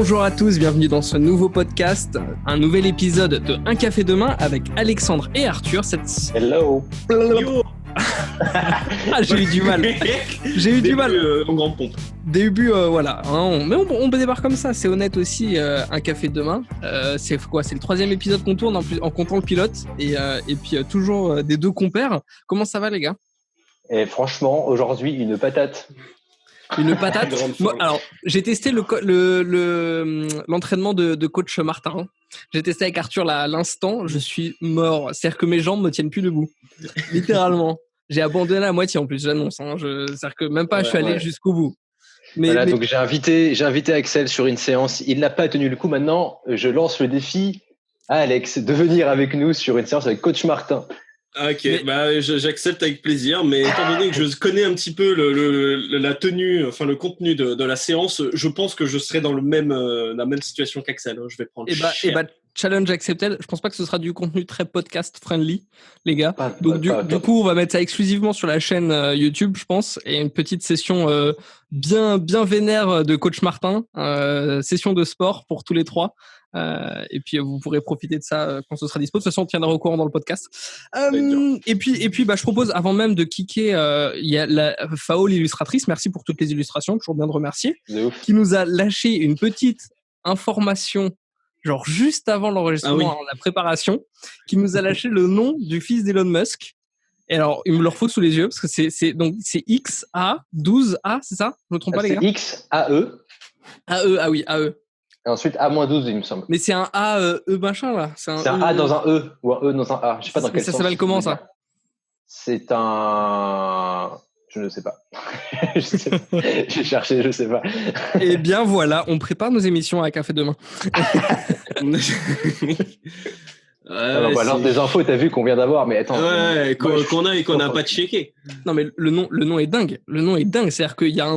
Bonjour à tous, bienvenue dans ce nouveau podcast, un nouvel épisode de Un café demain avec Alexandre et Arthur. Hello. Yo. Ah, j'ai eu du mal. En grande pompe. Début, voilà. Hein, mais on démarre comme ça, c'est honnête aussi. Un café demain. C'est quoi ? C'est le 3e épisode qu'on tourne en comptant le pilote. Et puis toujours des deux compères. Comment ça va, les gars ? Et franchement, aujourd'hui, une patate. Une patate. Moi, alors, j'ai testé l'entraînement de coach Martin. J'ai testé avec Arthur là, à l'instant. Je suis mort. C'est-à-dire que mes jambes me tiennent plus debout. Littéralement. J'ai abandonné à moitié en plus, j'annonce. Hein. C'est-à-dire que même pas, je suis allé jusqu'au bout. Voilà, donc j'ai invité Axel sur une séance. Il n'a pas tenu le coup. Maintenant, je lance le défi à Alex de venir avec nous sur une séance avec coach Martin. Ok, j'accepte avec plaisir, mais étant donné que je connais un petit peu la tenue, enfin le contenu de la séance, je pense que je serai dans la même situation qu'Axel. Je vais prendre cher. Challenge accepted. Je pense pas que ce sera du contenu très podcast friendly, les gars. Du coup, on va mettre ça exclusivement sur la chaîne YouTube, je pense, et une petite session bien vénère de coach Martin, session de sport pour tous les trois. Et puis vous pourrez profiter de ça quand ce sera dispo. De toute façon, on tiendra au courant dans le podcast. Et puis, je propose, avant même de kicker, il y a la Fao, l'illustratrice. Merci pour toutes les illustrations, toujours bien de remercier. Qui nous a lâché une petite information, genre juste avant l'enregistrement, la préparation, qui nous a lâché le nom du fils d'Elon Musk. Et alors, il me le refaut sous les yeux parce que c'est XA12A, c'est ça ? Je me trompe pas, les gars ? C'est XAE. AE, ah oui, AE. Et ensuite A-12, il me semble. Mais c'est un A, E machin, là. C'est un A dans un E, ou un E dans un A. Je sais pas dans quel sens. Ça s'appelle comment, ça ? C'est un... Je ne sais pas. J'ai cherché, je sais pas. Eh bien, voilà, on prépare nos émissions à Café Demain. On balance des infos, t'as vu qu'on vient d'avoir, mais attends. Qu'on a et qu'on n'a pas checké. Non, mais le nom est dingue. Le nom est dingue. C'est-à-dire qu'il y a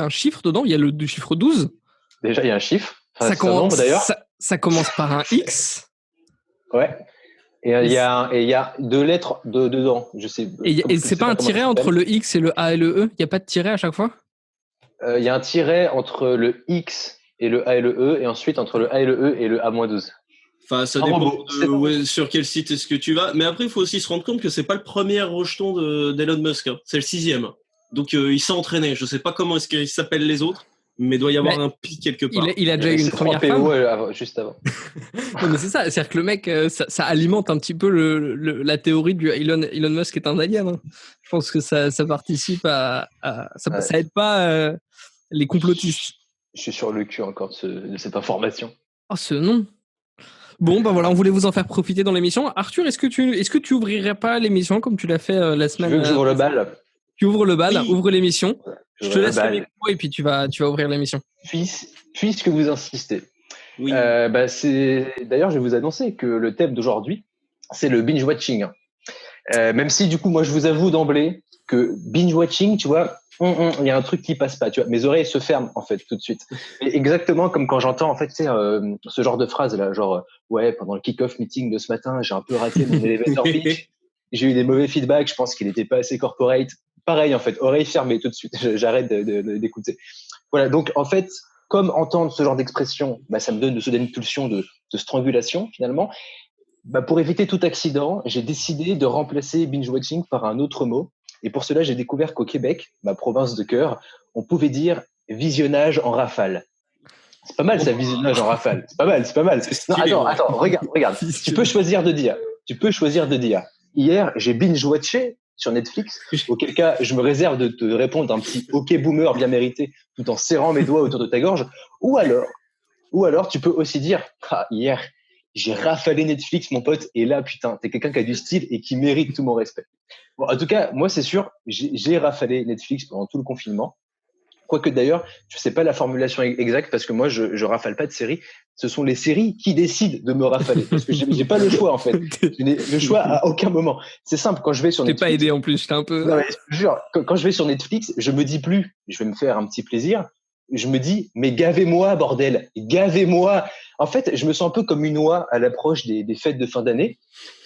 un chiffre dedans. Il y a le chiffre 12. Déjà, il y a un chiffre. Enfin, ça commence par un X. Ouais. Et il y a deux lettres dedans. Je sais. Et c'est pas un tiret entre le X et le A et le E ? Il n'y a pas de tiret à chaque fois ? Il y a un tiret entre le X et le A et le E, et ensuite entre le A et le E et le A-12. Enfin, ça dépend sur quel site est-ce que tu vas. Mais après, il faut aussi se rendre compte que c'est pas le premier rejeton d'Elon Musk. Hein. C'est le 6e. Donc, il s'est entraîné. Je sais pas comment est-ce qu'ils s'appellent les autres, mais il doit y avoir un pic quelque part. Il a déjà eu une première femme. Juste avant. Non, mais c'est ça. C'est-à-dire que le mec, ça alimente un petit peu la théorie du Elon Musk est un alien. Hein. Je pense que ça participe ça aide pas les complotistes. Je suis sur le cul encore de cette information. Oh, ce nom. Bon, ben voilà, on voulait vous en faire profiter dans l'émission. Arthur, est-ce que tu ouvrirais pas l'émission comme tu l'as fait la semaine ? Tu veux que j'ouvre le bal ? Tu ouvres le bal, oui. Ouvre l'émission. Je te laisse le micro et puis tu vas ouvrir l'émission. Puisque vous insistez. Oui. D'ailleurs, je vais vous annoncer que le thème d'aujourd'hui, c'est le binge-watching. Même si, du coup, moi, je vous avoue d'emblée que binge-watching, tu vois, il y a un truc qui passe pas, tu vois. Mes oreilles se ferment, en fait, tout de suite. Et exactement comme quand j'entends, en fait, tu sais, ce genre de phrase, là, genre, ouais, pendant le kick-off meeting de ce matin, j'ai un peu raté mon elevator pitch. J'ai eu des mauvais feedbacks, je pense qu'il n'était pas assez corporate. Pareil, en fait, oreilles fermées tout de suite. J'arrête d'écouter. Voilà. Donc, en fait, comme entendre ce genre d'expression, ça me donne une pulsion de strangulation, finalement. Pour éviter tout accident, j'ai décidé de remplacer binge-watching par un autre mot. Et pour cela, j'ai découvert qu'au Québec, ma province de cœur, on pouvait dire visionnage en rafale. C'est pas mal, ça, visionnage en rafale. C'est pas mal. Stylé, non, attends, regarde. Tu peux choisir de dire. Hier, j'ai binge-watché sur Netflix, auquel cas, je me réserve de te répondre un petit OK boomer bien mérité, tout en serrant mes doigts autour de ta gorge. Ou alors, tu peux aussi dire, hier, j'ai rafalé Netflix, mon pote, et là, putain, t'es quelqu'un qui a du style et qui mérite tout mon respect. Bon, en tout cas, moi, c'est sûr, j'ai rafalé Netflix pendant tout le confinement. Quoique d'ailleurs, je sais pas la formulation exacte parce que moi, je rafale pas de séries. Ce sont les séries qui décident de me rafaler parce que j'ai pas le choix, en fait. Je n'ai le choix à aucun moment. C'est simple, quand je vais sur Netflix. T'es pas aidé en plus, j'étais un peu. Non, mais je te jure, quand je vais sur Netflix, je me dis plus, je vais me faire un petit plaisir. Je me dis, mais gavez-moi, bordel, gavez-moi. En fait, je me sens un peu comme une oie à l'approche des fêtes de fin d'année.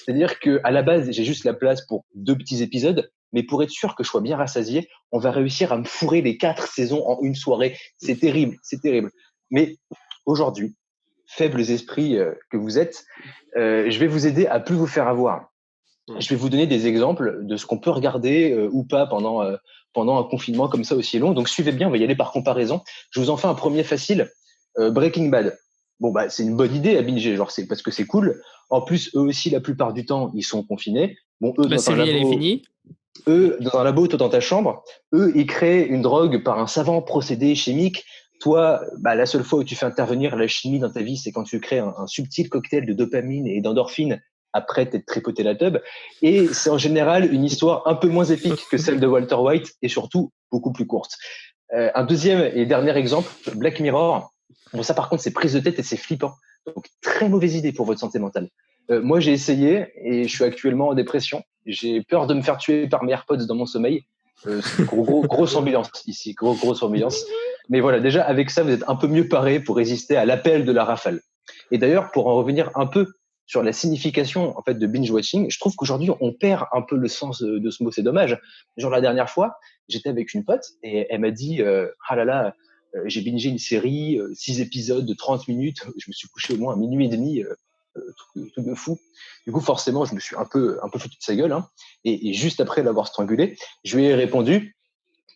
C'est-à-dire que à la base, j'ai juste la place pour 2 petits épisodes, mais pour être sûr que je sois bien rassasié, on va réussir à me fourrer les 4 saisons en une soirée. C'est terrible. Mais aujourd'hui, faibles esprits que vous êtes, je vais vous aider à plus vous faire avoir. Je vais vous donner des exemples de ce qu'on peut regarder ou pas pendant un confinement comme ça aussi long. Donc suivez bien, on va y aller par comparaison. Je vous en fais un premier facile, Breaking Bad. Bon bah c'est une bonne idée à binger, genre c'est parce que c'est cool. En plus eux aussi la plupart du temps ils sont confinés. Bon eux la série elle est finie. Eux dans un labo, toi dans ta chambre. Eux ils créent une drogue par un savant procédé chimique. Toi, bah, la seule fois où tu fais intervenir la chimie dans ta vie, c'est quand tu crées un subtil cocktail de dopamine et d'endorphine après t'être tripoté la teub. Et c'est en général une histoire un peu moins épique que celle de Walter White et surtout beaucoup plus courte. Un deuxième et dernier exemple, Black Mirror. Bon, ça par contre, c'est prise de tête et c'est flippant. Donc, très mauvaise idée pour votre santé mentale. Moi, j'ai essayé et je suis actuellement en dépression. J'ai peur de me faire tuer par mes AirPods dans mon sommeil. Grosse ambiance ici, grosse ambiance. Mais voilà, déjà, avec ça, vous êtes un peu mieux paré pour résister à l'appel de la rafale. Et d'ailleurs, pour en revenir un peu sur la signification en fait de binge watching, je trouve qu'aujourd'hui on perd un peu le sens de ce mot, c'est dommage. Genre la dernière fois, j'étais avec une pote et elle m'a dit ah là là, j'ai bingé une série 6 épisodes de 30 minutes, je me suis couché au moins à minuit et demi, truc de fou. Du coup forcément, je me suis un peu foutu de sa gueule hein, et juste après l'avoir strangulé, je lui ai répondu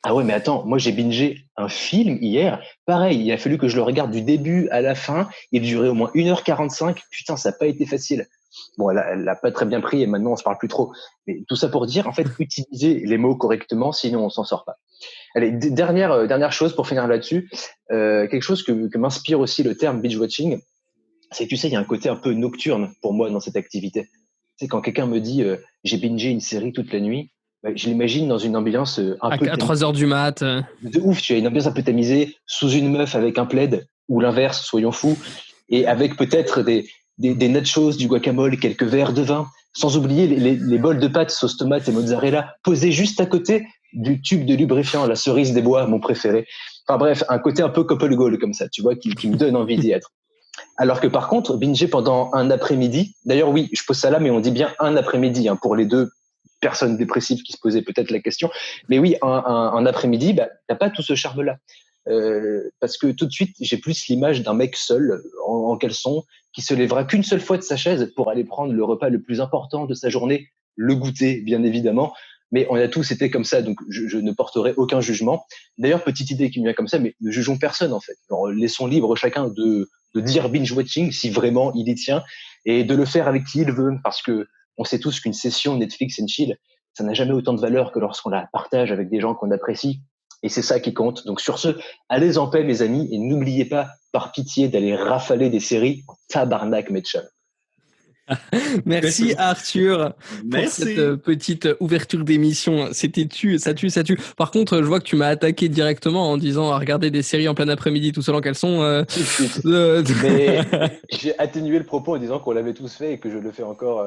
ah ouais, mais attends, moi j'ai bingé un film hier. Pareil, il a fallu que je le regarde du début à la fin. Il durait au moins 1h45. Putain, ça n'a pas été facile. Bon, elle l'a pas très bien pris et maintenant on se parle plus trop. Mais tout ça pour dire, en fait, utilisez les mots correctement, sinon on s'en sort pas. Allez, dernière chose pour finir là-dessus. Quelque chose que m'inspire aussi le terme binge watching, c'est que tu sais, il y a un côté un peu nocturne pour moi dans cette activité. Tu sais, quand quelqu'un me dit j'ai bingé une série toute la nuit, je l'imagine dans une ambiance un peu à 3h du mat. de ouf, tu as une ambiance un peu tamisée, sous une meuf avec un plaid, ou l'inverse, soyons fous, et avec peut-être des nachos, du guacamole, quelques verres de vin, sans oublier les bols de pâtes, sauce tomate et mozzarella, posés juste à côté du tube de lubrifiant, la cerise des bois, mon préféré. Enfin bref, un côté un peu couple goal comme ça, tu vois, qui me donne envie d'y être. Alors que par contre, binger pendant un après-midi, d'ailleurs oui, je pose ça là, mais on dit bien un après-midi hein, pour les deux personnes dépressives qui se posaient peut-être la question. Mais oui, un après-midi, bah, t'as pas tout ce charme-là. Parce que tout de suite, j'ai plus l'image d'un mec seul, en caleçon, qui se lèvera qu'une seule fois de sa chaise pour aller prendre le repas le plus important de sa journée, le goûter, bien évidemment. Mais on a tous été comme ça, donc je ne porterai aucun jugement. D'ailleurs, petite idée qui me vient comme ça, mais ne jugeons personne en fait. Alors, laissons libre chacun de dire binge watching si vraiment il y tient et de le faire avec qui il veut, parce que on sait tous qu'une session Netflix and chill, ça n'a jamais autant de valeur que lorsqu'on la partage avec des gens qu'on apprécie. Et c'est ça qui compte. Donc sur ce, allez en paix mes amis et n'oubliez pas par pitié d'aller rafaler des séries en tabarnak mes chums. Merci Arthur pour cette petite ouverture d'émission. C'était ça tue. Par contre, je vois que tu m'as attaqué directement en disant regarder des séries en plein après-midi tout seul en caleçon. Mais j'ai atténué le propos en disant qu'on l'avait tous fait et que je le fais encore.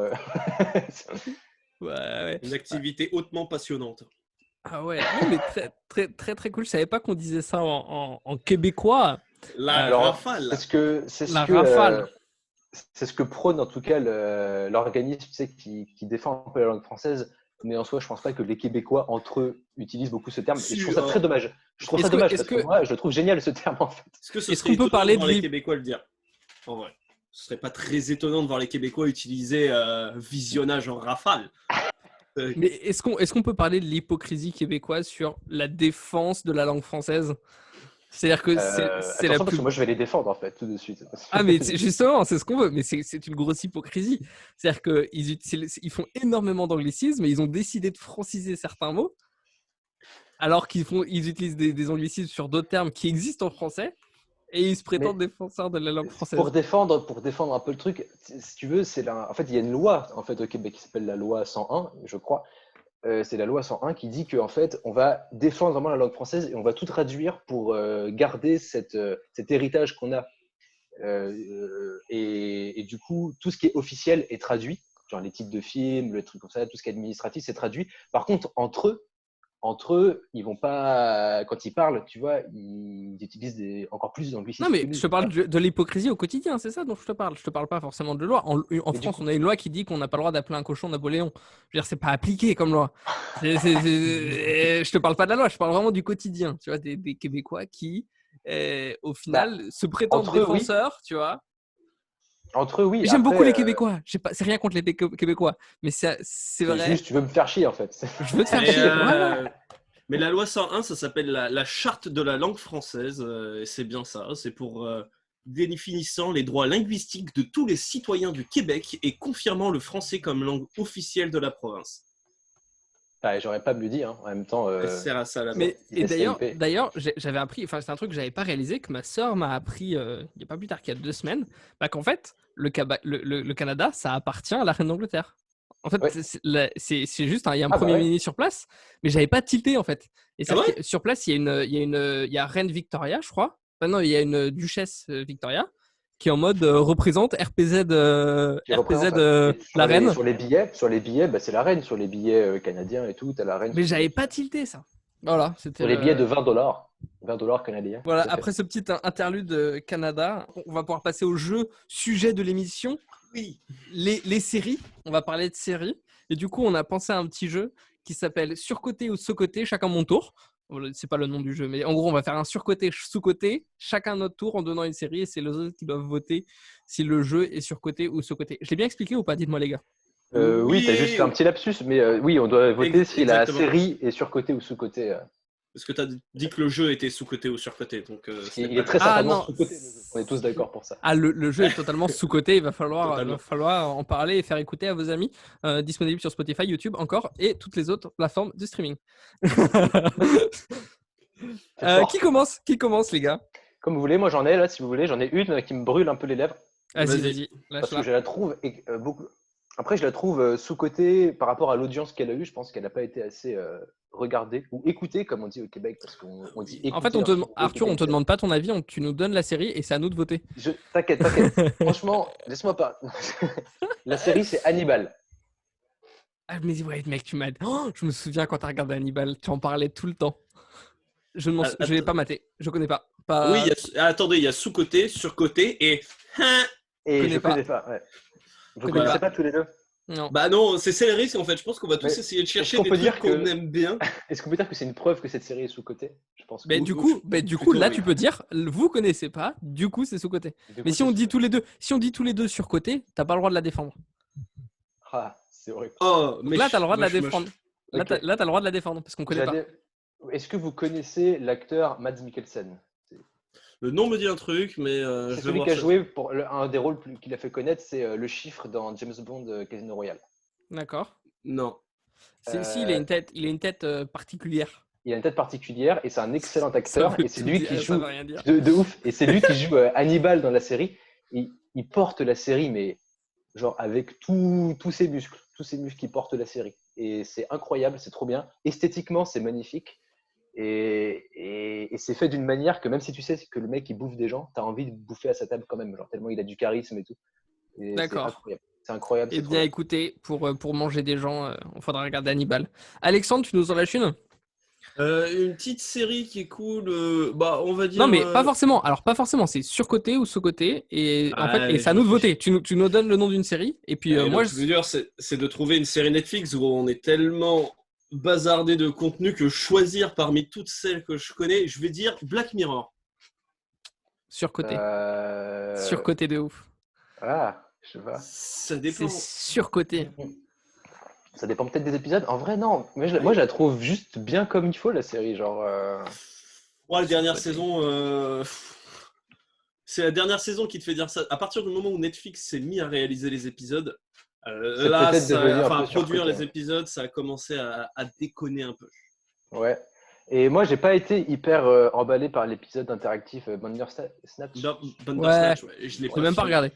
Ouais. Une activité hautement passionnante. Ah ouais, non, mais très cool. Je savais pas qu'on disait ça en québécois. La rafale. Rafale. C'est ce que prône en tout cas l'organisme qui défend un peu la langue française. Mais en soi, je pense pas que les Québécois entre eux utilisent beaucoup ce terme. Et je trouve ça très dommage. Parce que moi, je le trouve génial ce terme en fait. Est-ce qu'on peut parler de les Québécois le dire? En vrai, ce serait pas très étonnant de voir les Québécois utiliser visionnage en rafale. Mais est-ce qu'on peut parler de l'hypocrisie québécoise sur la défense de la langue française? C'est-à-dire que c'est la plus... parce que moi je vais les défendre en fait tout de suite. Ah mais justement, c'est ce qu'on veut, mais c'est une grosse hypocrisie. C'est-à-dire qu'ils font énormément d'anglicismes et ils ont décidé de franciser certains mots, alors qu'ils utilisent des anglicismes sur d'autres termes qui existent en français et ils se prétendent défenseurs de la langue française. Pour défendre un peu le truc, si tu veux, en fait il y a une loi en fait au Québec qui s'appelle la loi 101, je crois. C'est la loi 101 qui dit qu'en fait, on va défendre vraiment la langue française et on va tout traduire pour garder cet héritage qu'on a. Et du coup, tout ce qui est officiel est traduit, genre les titres de films, le truc comme ça, tout ce qui est administratif, c'est traduit. Par contre, entre eux, ils vont pas, quand ils parlent, tu vois, ils utilisent encore plus d'anglicisme. Non, mais je te parle de l'hypocrisie au quotidien, c'est ça dont je te parle. Je te parle pas forcément de loi. En France, on a une loi qui dit qu'on n'a pas le droit d'appeler un cochon Napoléon. Je veux dire, c'est pas appliqué comme loi. Je te parle pas de la loi, je parle vraiment du quotidien. Tu vois, des Québécois qui Et au final, se prétendent entre eux, défenseurs, tu vois. Entre eux, oui. J'aime Après, beaucoup les Québécois. C'est rien contre les Québécois, mais c'est vrai. Juste, tu veux me faire chier, en fait. Je veux te faire chier. Voilà. Mais la loi 101, ça s'appelle la charte de la langue française. Et c'est bien ça. C'est pour définissant les droits linguistiques de tous les citoyens du Québec et confirmant le français comme langue officielle de la province. J'aurais pas me le dire, hein. En même temps. Ça sert à ça, là-bas. Mais et d'ailleurs, j'avais appris. Enfin, c'est un truc que j'avais pas réalisé, que ma sœur m'a appris il y a pas plus tard qu'il y a 2 semaines, qu'en fait, le Canada, ça appartient à la reine d'Angleterre. En fait, c'est juste, il y a un premier ministre sur place, mais j'avais pas tilté en fait. Et sur place, il y a reine Victoria, je crois. Enfin, non, il y a une duchesse Victoria qui est en mode représente RPZ, la reine. Sur les billets, c'est la reine. Sur les billets canadiens et tout, t'as la reine. Mais j'avais pas tilté ça. Voilà, c'était. Sur les billets de $20 canadiens. Voilà, après ce petit interlude Canada, on va pouvoir passer au sujet de l'émission. Oui. Les séries. On va parler de séries. Et du coup, on a pensé à un petit jeu qui s'appelle Surcoté ou Sous-Côté, chacun mon tour. C'est pas le nom du jeu, mais en gros, on va faire un surcoté, sous-côté, chacun notre tour en donnant une série et c'est les autres qui doivent voter si le jeu est surcoté ou sous-côté. Je l'ai bien expliqué ou pas? Dites-moi, les gars. Oui, t'as juste fait un petit lapsus, mais oui, on doit voter si la série est surcotée ou sous-côté. Parce que tu as dit que le jeu était sous-côté ou surcoté. Donc, il est très certainement sous-côté. On est tous d'accord pour ça. Le jeu est totalement sous-côté. Il va falloir en parler et faire écouter à vos amis. Disponible sur Spotify, YouTube encore et toutes les autres plateformes de streaming. Qui commence, les gars? Comme vous voulez, moi j'en ai là, si vous voulez, j'en ai une qui me brûle un peu les lèvres. Vas-y. Parce que je la trouve beaucoup. Après, je la trouve sous-cotée par rapport à l'audience qu'elle a eue. Je pense qu'elle n'a pas été assez regardée ou écoutée, comme on dit au Québec. Parce qu'on dit écouter, en fait, Arthur, on ne te demande pas ton avis, tu nous donnes la série et c'est à nous de voter. T'inquiète. Franchement, laisse-moi pas. La série, c'est Hannibal. Ah, mais ouais, mec, tu m'as. Oh, je me souviens quand tu as regardé Hannibal, tu en parlais tout le temps. Je ne l'ai pas maté, je connais pas. Oui, attendez, il y a sous-côté, surcoté et. Et je connais pas. Ouais. Vous connaissez pas tous les deux? Non. Bah non, c'est le risque en fait. Je pense qu'on va tous essayer de chercher des trucs qu'on aime bien. Est-ce qu'on peut dire que c'est une preuve que cette série est sous-côté? Je pense. Du coup, là, tu peux dire, vous connaissez pas, du coup, c'est sous-côté. Mais si on dit tous les deux sur-côté, t'as pas le droit de la défendre. Ah, c'est horrible. Oh, mais là, t'as le droit de la défendre. Là, t'as le droit de la défendre parce qu'on connaît pas. Est-ce que vous connaissez l'acteur Mads Mikkelsen? Le nom me dit un truc, mais c'est celui qui a joué pour un des rôles qu'il a fait connaître, c'est le chiffre dans James Bond Casino Royale. D'accord. Non. Si, il a une tête particulière. Il a une tête particulière et c'est un excellent acteur. Et c'est lui qui joue de ouf. Et c'est lui qui joue Hannibal dans la série. Il porte la série, mais genre avec tous ses muscles qui portent la série. Et c'est incroyable, c'est trop bien. Esthétiquement, c'est magnifique. Et c'est fait d'une manière que même si tu sais que le mec il bouffe des gens, t'as envie de bouffer à sa table quand même, genre tellement il a du charisme et tout. Et d'accord. C'est incroyable. Et bien écoutez, pour manger des gens, il faudra regarder Hannibal. Alexandre, tu nous en lâches une? Une petite série qui est cool, on va dire. Non mais pas forcément. Alors pas forcément, c'est surcoté ou sous-côté et en fait c'est à nous de voter. Tu nous donnes le nom d'une série et puis moi le plus dur c'est de trouver une série Netflix où on est tellement bazardé de contenu que choisir parmi toutes celles que je connais, je vais dire Black Mirror. Surcoté. Surcoté de ouf. Ah, je sais pas. Ça dépend. C'est surcoté. Ça dépend peut-être des épisodes. En vrai, non. Moi, je la trouve juste bien comme il faut, la série. Genre. La dernière saison. C'est la dernière saison qui te fait dire ça. À partir du moment où Netflix s'est mis à réaliser les épisodes, produire les épisodes, ça a commencé à déconner un peu. Ouais. Et moi, j'ai pas été hyper emballé par l'épisode interactif Bandersnatch. Bandersnatch, je l'ai même pas regardé.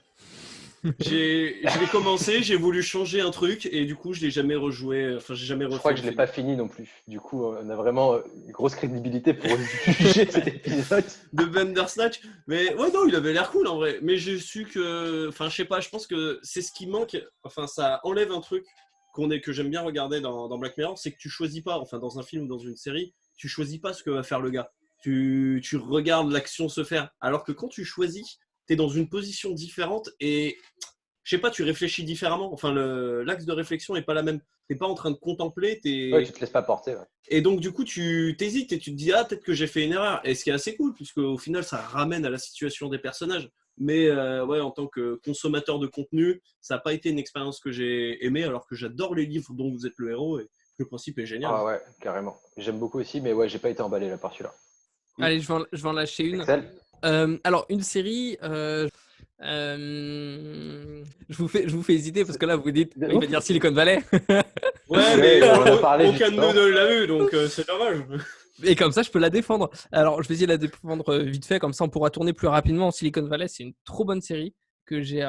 Je l'ai commencé, j'ai voulu changer un truc et du coup je l'ai jamais rejoué. Enfin, j'ai jamais refait. Je crois que je l'ai pas fini non plus. Du coup, on a vraiment une grosse crédibilité pour juger cet épisode de Bandersnatch. Mais ouais, non, il avait l'air cool en vrai. Mais j'ai su que, enfin, je sais pas, je pense que c'est ce qui manque. Enfin, ça enlève un truc que j'aime bien regarder dans Black Mirror, c'est que tu choisis pas. Enfin, dans un film ou dans une série, tu choisis pas ce que va faire le gars. Tu regardes l'action se faire. Alors que quand tu choisis, t'es dans une position différente et je sais pas, tu réfléchis différemment. Enfin, l'axe de réflexion est pas la même. T'es pas en train de contempler. Ouais, tu te laisses pas porter. Ouais. Et donc, du coup, tu t'hésites et tu te dis, ah, peut-être que j'ai fait une erreur. Et ce qui est assez cool, puisque au final, ça ramène à la situation des personnages. Mais ouais, en tant que consommateur de contenu, ça n'a pas été une expérience que j'ai aimée, alors que j'adore les livres dont vous êtes le héros et le principe est génial. Ah ouais, carrément. J'aime beaucoup aussi, mais ouais, j'ai pas été emballé là par celui-là. Allez, je vais en lâcher une. Alors, une série. Je vous fais hésiter parce que là, vous dites, il va dire Silicon Valley. Ouais, mais aucun de nous ne l'a vu, donc c'est dommage. Et comme ça, je peux la défendre. Alors, je vais essayer de la défendre vite fait, comme ça, on pourra tourner plus rapidement. Silicon Valley, c'est une trop bonne série que j'ai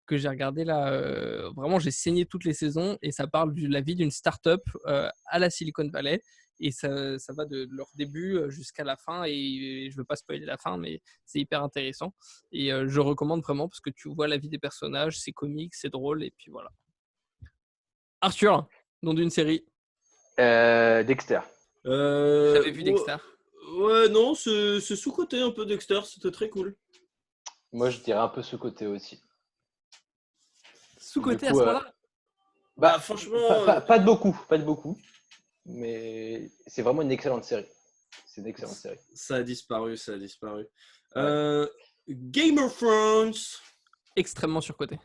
regardée là. Vraiment, j'ai saigné toutes les saisons et ça parle de la vie d'une start-up à la Silicon Valley. Et ça va de leur début jusqu'à la fin. Et je ne veux pas spoiler la fin, mais c'est hyper intéressant. Et je recommande vraiment parce que tu vois la vie des personnages, c'est comique, c'est drôle. Et puis voilà. Arthur, nom d'une série. Dexter. J'avais vu Dexter. Ouais, non, c'est sous-côté un peu Dexter, c'était très cool. Moi, je dirais un peu sous-côté aussi. Sous-côté à ce moment-là Bah, franchement. Pas de beaucoup. Mais c'est vraiment une excellente série. C'est une excellente série. Ça a disparu. Ouais. Game of Thrones. Extrêmement surcoté.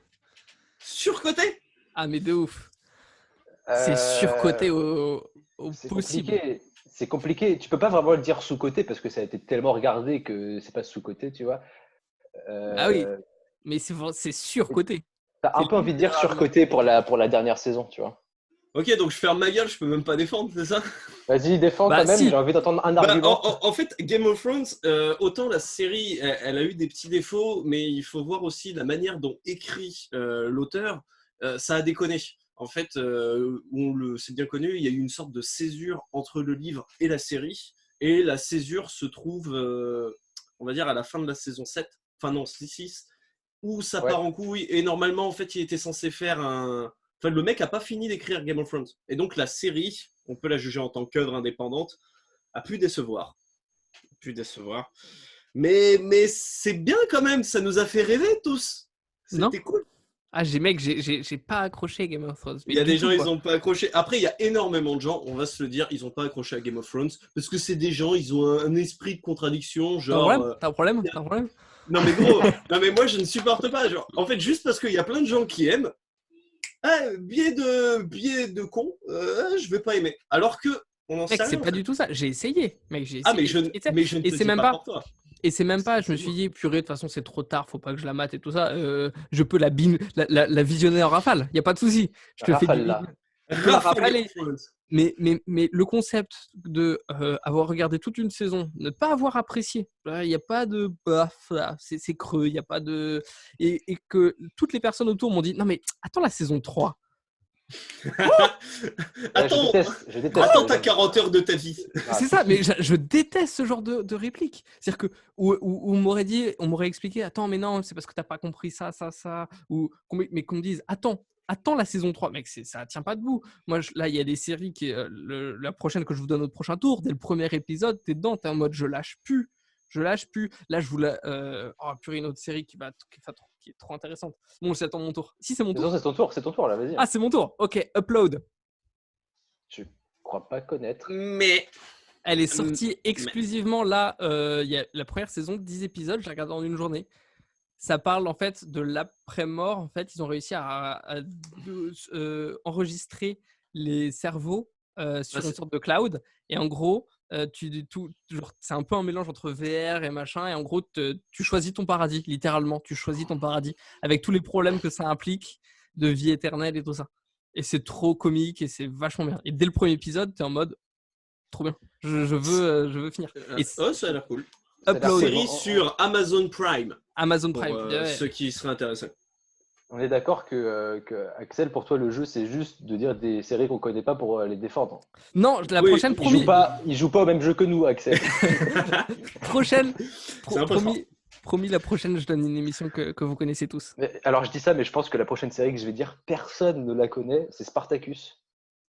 Surcoté ? Ah, mais de ouf. C'est surcoté au possible. C'est compliqué. Tu peux pas vraiment le dire sous-côté parce que ça a été tellement regardé que c'est pas sous-côté, tu vois. Ah oui, mais c'est surcoté. T'as un peu envie de dire surcoté pour la dernière saison, tu vois. Ok, donc je ferme ma gueule, je peux même pas défendre, c'est ça ? Vas-y, défends quand même, j'ai envie d'entendre un argument. En fait, Game of Thrones, autant la série, elle a eu des petits défauts, mais il faut voir aussi la manière dont écrit l'auteur, ça a déconné. En fait, c'est bien connu, il y a eu une sorte de césure entre le livre et la série, et la césure se trouve, on va dire, à la fin de la saison 7, enfin non, 6, où ça part en couille, et normalement, en fait, il était censé faire Enfin, le mec n'a pas fini d'écrire Game of Thrones. Et donc, la série, on peut la juger en tant qu'œuvre indépendante, a pu décevoir. Mais c'est bien quand même, ça nous a fait rêver tous. C'était cool. Ah, j'ai pas accroché à Game of Thrones. Il y a des gens, ils n'ont pas accroché. Après, il y a énormément de gens, on va se le dire, ils n'ont pas accroché à Game of Thrones parce que c'est des gens, ils ont un esprit de contradiction. Genre, T'as un problème Non, mais gros, moi, je ne supporte pas. Genre, en fait, juste parce qu'il y a plein de gens qui aiment, biais de con, je vais pas aimer. Alors que on en sait rien. C'est pas du tout ça. J'ai essayé, mec. Ah mais je ne te dis pas pour toi. Et c'est même pas. Je me suis dit, purée, de toute façon, c'est trop tard. Faut pas que je la mate et tout ça. Je peux la visionner en rafale. Y a pas de souci. Je te fais du. Mais le concept de avoir regardé toute une saison, ne pas avoir apprécié, il n'y a pas de c'est creux, il n'y a pas de et que toutes les personnes autour m'ont dit non mais attends la saison 3. Attends, je déteste attends ta 40 heures de ta vie. C'est ça, mais je déteste ce genre de réplique. C'est-à-dire que où on m'aurait expliqué attends mais non c'est parce que t'as pas compris ça mais qu'on me dise attends la saison 3, mec, ça tient pas debout. Moi, là, il y a des séries la prochaine que je vous donne au prochain tour. Dès le premier épisode, t'es dedans, t'es en mode je lâche plus. Là, je vous purée, une autre série qui est trop intéressante. Bon, c'est mon tour. Si, c'est mon tour. Non, c'est ton tour, là, vas-y. Ah, c'est mon tour. Ok, Upload. Je crois pas connaître. Mais elle est sortie exclusivement là. Il y a la première saison, 10 épisodes, j'ai regardé en une journée. Ça parle en fait de l'après-mort. En fait, ils ont réussi à enregistrer les cerveaux sur une sorte de cloud. Et en gros, c'est un peu un mélange entre VR et machin. Et en gros, tu choisis ton paradis, littéralement. Tu choisis ton paradis avec tous les problèmes que ça implique de vie éternelle et tout ça. Et c'est trop comique et c'est vachement bien. Et dès le premier épisode, tu es en mode trop bien. Je veux finir. Ça a l'air cool. Upload. Série sur Amazon Prime. Amazon Prime. Ceux qui seraient intéressés. On est d'accord que Axel, pour toi, le jeu, c'est juste de dire des séries qu'on connaît pas pour les défendre. Non, la prochaine, promis. Il joue pas au même jeu que nous, Axel. Promis, la prochaine, je donne une émission que vous connaissez tous. Alors, je dis ça, mais je pense que la prochaine série que je vais dire, personne ne la connaît, c'est Spartacus.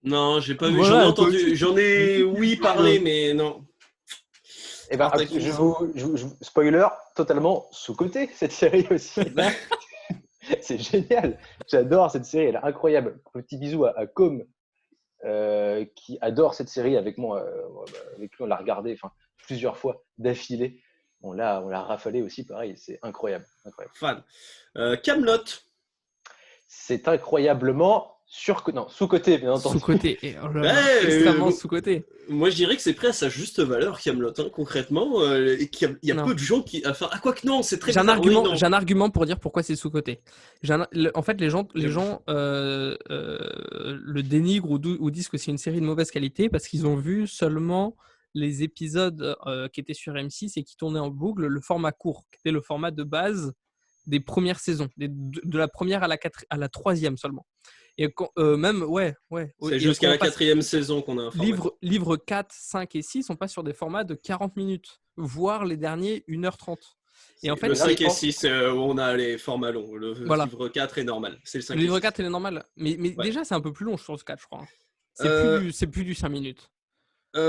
Non, j'ai pas vu. J'en ai entendu. J'en ai, parlé, mais non. Eh ben, je spoiler, totalement sous-côté, cette série aussi. C'est génial. J'adore cette série, elle est incroyable. Petit bisou à Com qui adore cette série avec moi. Avec lui, on l'a regardé plusieurs fois d'affilée. On l'a rafalé aussi, pareil. C'est incroyable. Fan. Kaamelott. C'est incroyablement sous-côté, bien entendu. Sous-côté. Extrêmement sous-côté. Moi, je dirais que c'est prêt à sa juste valeur, Kaamelott, concrètement. Et qu'il y a peu de gens qui. Enfin, quoi que non, c'est très J'ai un argument pour dire pourquoi c'est sous-côté. En fait, les gens le dénigrent ou disent que c'est une série de mauvaise qualité parce qu'ils ont vu seulement les épisodes qui étaient sur M6 et qui tournaient en boucle, le format court, qui était le format de base des premières saisons, de la première à la troisième seulement. Et même, c'est jusqu'à la 4e saison qu'on a un format. Livres 4, 5 et 6, on passe sur des formats de 40 minutes, voire les derniers 1h30. Et en fait, le 5 et 6, où on a les formats longs. Le livre 4 est normal. C'est le 5 le livre 6. 4 est normal. Mais déjà, c'est un peu plus long, je pense, 4, je crois. C'est plus du 5 minutes.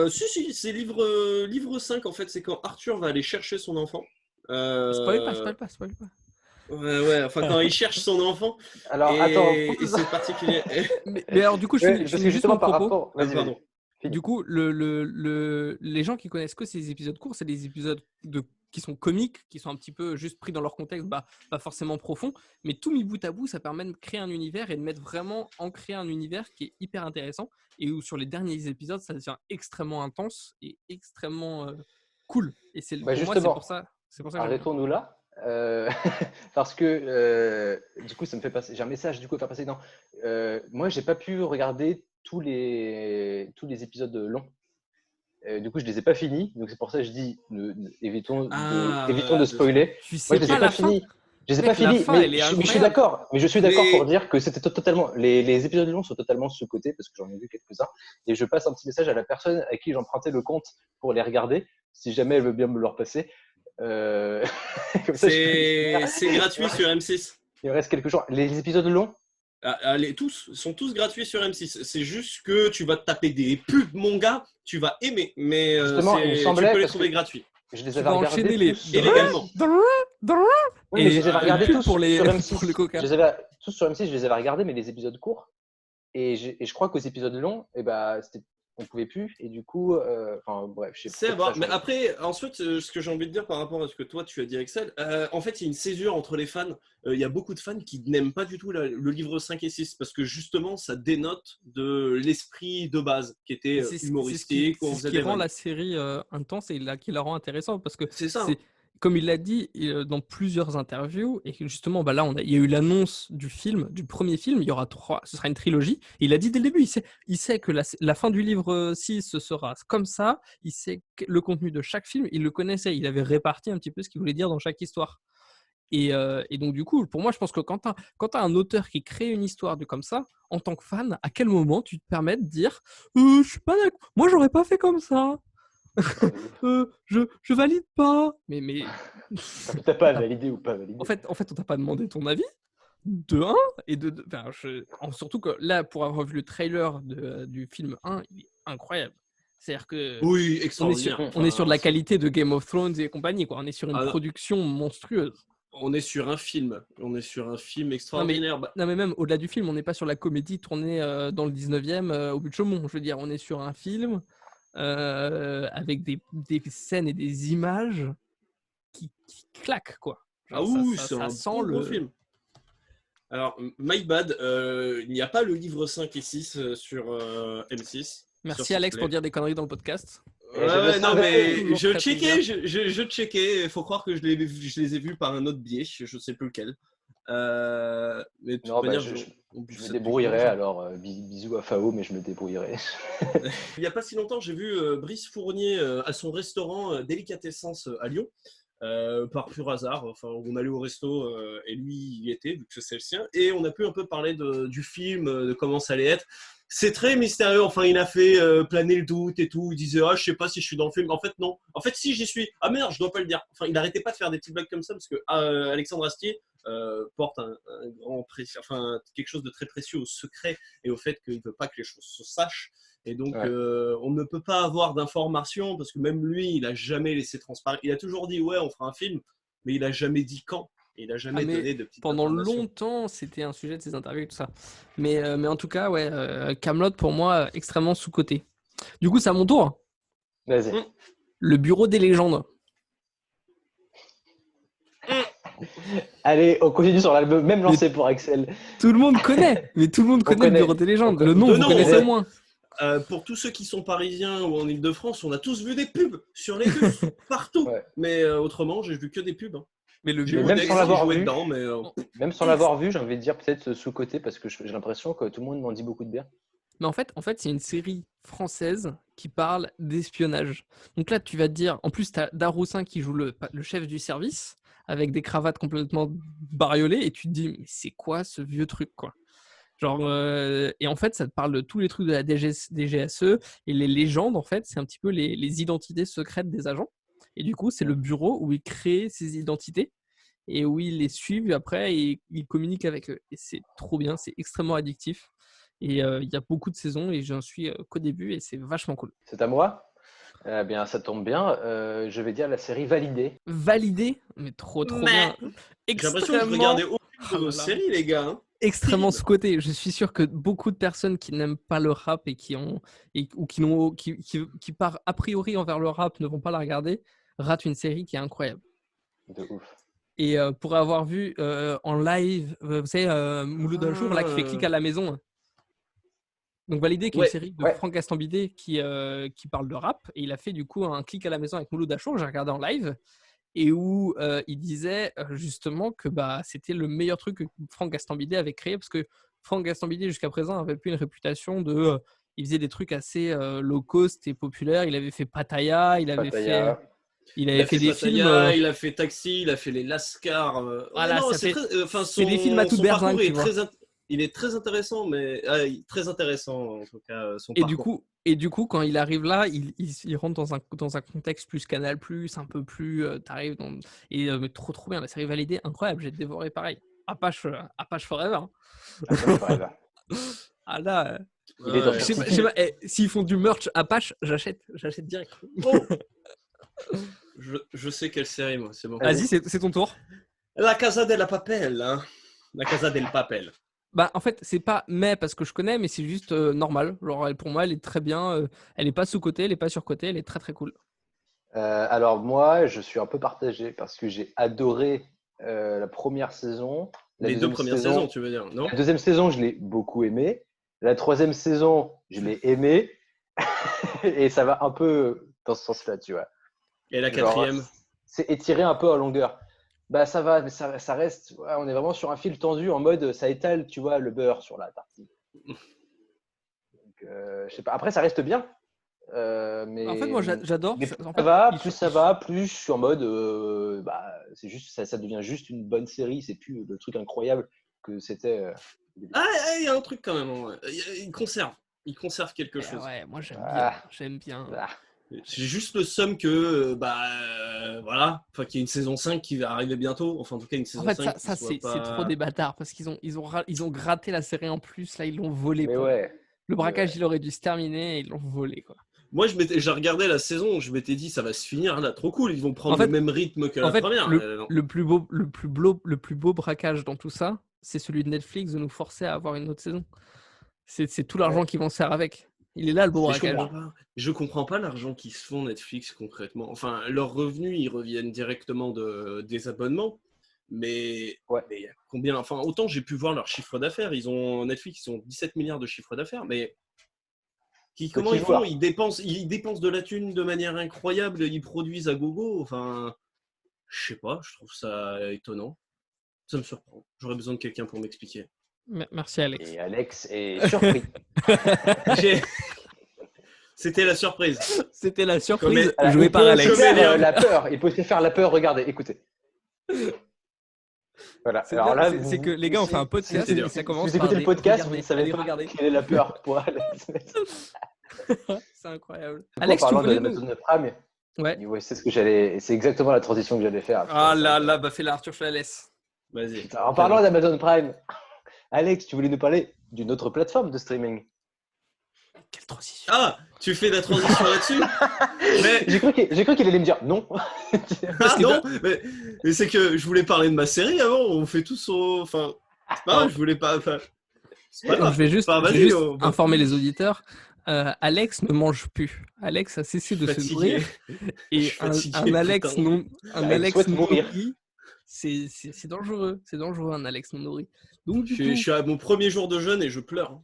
Si, c'est livre 5, en fait. C'est quand Arthur va aller chercher son enfant. Spoil pas. Ouais, enfin quand il cherche son enfant. Alors attends, et c'est particulier. mais alors du coup, je finis juste mon propos. Pardon. Du coup, les gens qui connaissent que ces épisodes courts, c'est des épisodes qui sont comiques, qui sont un petit peu juste pris dans leur contexte, pas forcément profond, mais tout mis bout à bout, ça permet de créer un univers et de mettre vraiment ancré un univers qui est hyper intéressant et où sur les derniers épisodes, ça devient extrêmement intense et extrêmement cool. Et pour moi, c'est pour ça. Arrêtons-nous là. Parce que du coup ça me fait passer, j'ai un message du coup à faire passer. Moi j'ai pas pu regarder tous les épisodes longs, du coup je les ai pas finis, donc c'est pour ça que je dis évitons de spoiler. Moi je les ai pas finis, mais je suis d'accord pour dire que c'était totalement les épisodes longs sont totalement sous-cotés parce que j'en ai vu quelques-uns et je passe un petit message à la personne à qui j'empruntais le compte pour les regarder si jamais elle veut bien me le repasser. C'est gratuit sur M6. Il me reste quelques jours. Les épisodes longs sont tous gratuits sur M6. C'est juste que tu vas te taper des pubs, mon gars, tu vas aimer, mais tu peux les trouver gratuits. Je les avais regardés illégalement. Oui, mais je les avais regardés tous sur M6. Pour les coca. Tous sur M6, je les avais regardés, mais les épisodes courts. Et je crois qu'aux épisodes longs, on pouvait plus et du coup bref, je sais pas. C'est vrai, mais après ensuite ce que j'ai envie de dire par rapport à ce que toi tu as dit Axel, en fait il y a une césure entre les fans, il y a beaucoup de fans qui n'aiment pas du tout le livre 5 et 6 parce que justement ça dénote de l'esprit de base qui était humoristique. C'est ce qui rend la série intense et qui la rend intéressante parce que c'est ça. Comme il l'a dit dans plusieurs interviews, et que justement, là, il y a eu l'annonce du premier film, il y aura 3, ce sera une trilogie. Et il a dit dès le début, il sait que la fin du livre 6 ce sera comme ça, il sait le contenu de chaque film, il le connaissait, il avait réparti un petit peu ce qu'il voulait dire dans chaque histoire. Et donc, du coup, pour moi, je pense que quand tu as un auteur qui crée une histoire comme ça, en tant que fan, à quel moment tu te permets de dire je suis pas d'accord, moi, j'aurais pas fait comme ça. Je valide pas. Mais t'as pas validé ou pas validé. En fait, on t'a pas demandé ton avis. De 1 et de 2. Surtout que là, pour avoir vu le trailer du film 1, il est incroyable. C'est-à-dire que oui, extraordinaire. On est sur de la qualité de Game of Thrones et compagnie, quoi. On est sur une production monstrueuse. On est sur un film. On est sur un film extraordinaire. Non, mais même au-delà du film, on n'est pas sur la comédie tournée dans le 19e au but de Chaumont. Je veux dire, on est sur un film avec des scènes et des images qui claquent, quoi. Ça sent le film. Alors, my bad, il n'y a pas le livre 5 et 6 sur M6. Merci sur Alex pour dire des conneries dans le podcast. Non, mais je checkais. Il faut croire que je les ai vus par un autre biais. Je ne sais plus lequel. Mais de toute manière, je me débrouillerai alors. Bisous à Fao, mais je me débrouillerai. Il n'y a pas si longtemps, j'ai vu Brice Fournier à son restaurant Délicatessence à Lyon. Par pur hasard, on allait au resto et lui il y était vu que c'est le sien et on a pu un peu parler du film, de comment ça allait être. C'est très mystérieux, il a fait planer le doute et tout, il disait je sais pas si je suis dans le film, en fait non, en fait si j'y suis, merde je dois pas le dire, il arrêtait pas de faire des petites blagues comme ça parce que Alexandre Astier porte un grand quelque chose de très précieux au secret et au fait qu'il veut pas que les choses se sachent. Et donc, on ne peut pas avoir d'informations parce que même lui, il n'a jamais laissé transparaître. Il a toujours dit, on fera un film, mais il n'a jamais dit quand. Il n'a jamais donné de petites pendant informations. longtemps, c'était un sujet de ses interviews et tout ça. Mais en tout cas, ouais, Kaamelott, pour moi, extrêmement sous-coté. Du coup, c'est à mon tour. Vas-y. Le bureau des légendes. Allez, on continue sur l'album, même lancé pour Axel. Tout le monde connaît, mais tout le monde connaît le bureau des légendes. Le nom, vous connaissez au moins. Pour tous ceux qui sont parisiens ou en Ile-de-France, on a tous vu des pubs sur les bus, partout. Ouais. Mais autrement, j'ai vu que des pubs. Mais le bureau même sans l'avoir vu, même sans l'avoir vu, j'ai envie de dire peut-être sous-côté parce que j'ai l'impression que tout le monde m'en dit beaucoup de bien. Mais en fait, c'est une série française qui parle d'espionnage. Donc là, tu vas te dire, en plus, tu as Daroussin qui joue le chef du service avec des cravates complètement bariolées et tu te dis, mais c'est quoi ce vieux truc, quoi. Genre, et en fait, ça te parle de tous les trucs de la DGSE et les légendes, en fait, c'est un petit peu les identités secrètes des agents. Et du coup, c'est le bureau où ils créent ces identités et où ils les suivent après et ils communiquent avec eux. Et c'est trop bien, c'est extrêmement addictif. Et il y a beaucoup de saisons et j'en suis qu'au début et c'est vachement cool. C'est à moi ? Bien, ça tombe bien. Je vais dire la série Validée. Validée ? Mais trop bien. J'ai l'impression que je regardais aucune de vos séries, les gars. Hein. Extrêmement sous-coté. Je suis sûr que beaucoup de personnes qui n'aiment pas le rap et qui partent a priori envers le rap ne vont pas la regarder, ratent une série qui est incroyable. De ouf. Et pour avoir vu en live, vous savez, Mouloud un jour là qui fait clic à la maison. Donc Validé, qui est une série de Franck Gastambide qui parle de rap, et il a fait du coup un clic à la maison avec Mouloud Achour, j'ai regardé en live, et où il disait justement que c'était le meilleur truc que Franck Gastambide avait créé, parce que Franck Gastambide jusqu'à présent avait plus une réputation de... il faisait des trucs assez low cost et populaires, il avait fait Pattaya, il avait fait des films... Il a fait Taxi, il a fait les Lascars... Voilà, c'est des films à toute berzingue, tu vois. Il est très intéressant, mais très intéressant en tout cas son parcours. Et du coup, quand il arrive là, il rentre dans un contexte plus Canal+, un peu plus t'arrives dans mais trop bien, la série Validée, incroyable, j'ai dévoré pareil. Apache Forever. Apache Forever. Ah là, s'ils font du merch Apache, j'achète direct. Oh je sais quelle série moi, c'est bon. Vas-y, c'est ton tour. La Casa de la Papel, hein. La Casa del Papel. En fait, c'est pas parce que je connais, mais c'est juste normal. Genre, pour moi, elle est très bien. Elle est pas sous-côté, elle est pas sur-côté, elle est très très cool. Alors moi, je suis un peu partagé parce que j'ai adoré la première saison. Les deux premières saisons, tu veux dire, non ? La deuxième saison, je l'ai beaucoup aimé. La troisième saison, je l'ai aimé. Et ça va un peu dans ce sens-là, tu vois. Et la quatrième ? C'est étiré un peu en longueur. Ça va, mais ça reste. Ouais, on est vraiment sur un fil tendu en mode ça étale, tu vois, le beurre sur la tartine. Donc, je sais pas. Après, ça reste bien. Mais en fait, moi, j'adore. Mais plus ça va, plus je suis en mode. C'est juste, ça devient juste une bonne série. C'est plus le truc incroyable que c'était. Il y a un truc quand même. Il conserve quelque chose. Ouais, moi j'aime bien. C'est juste le seum que, voilà, enfin qu'il y ait une saison 5 qui va arriver bientôt. Enfin, en tout cas, une saison 5. En fait, ça c'est trop des bâtards parce qu'ils ont gratté la série en plus. Là, ils l'ont volé. Le braquage, il aurait dû se terminer et ils l'ont volé, quoi. Moi, j'ai regardé la saison, je m'étais dit, ça va se finir là, trop cool. Ils vont prendre le même rythme que la première. Le plus beau braquage dans tout ça, c'est celui de Netflix de nous forcer à avoir une autre saison. C'est tout l'argent qu'ils vont se faire avec. Il est là le beau braquage. Je comprends pas l'argent qu'ils se font Netflix concrètement. Enfin, leurs revenus, ils reviennent directement des abonnements. Mais il y a combien ? Enfin, autant j'ai pu voir leur chiffre d'affaires. Netflix, ils ont 17 milliards de chiffre d'affaires, mais comment ils font ? Ils dépensent de la thune de manière incroyable. Ils produisent à gogo. Enfin, je sais pas. Je trouve ça étonnant. Ça me surprend. J'aurais besoin de quelqu'un pour m'expliquer. Merci Alex. Et Alex est surpris. C'était la surprise. C'était la surprise jouée par Alex. La peur. Il peut se faire la peur. Regardez, écoutez. Voilà. Alors là, c'est que les gars, on fait un podcast et ça commence vous écoutez le podcast, vous ne savez pas quelle est la peur pour Alex. C'est incroyable. Alex, en parlant de Amazon Prime, c'est exactement la transition que j'allais faire. Ah là, fais-la Arthur, je la laisse. Vas-y. En parlant d'Amazon Prime, Alex, tu voulais nous parler d'une autre plateforme de streaming. Quelle transition. Ah, tu fais la transition là-dessus. Mais... J'ai cru qu'il allait me dire non. Ah non, mais c'est que je voulais parler de ma série avant. On fait tous enfin, c'est pas grave, je voulais pas. Enfin, c'est pas grave. Je vais juste informer les auditeurs. Alex ne mange plus. Alex a cessé de se nourrir. Et un Alex non nourri, c'est dangereux. C'est dangereux, un Alex non nourri. Donc, je suis à mon premier jour de jeûne et je pleure.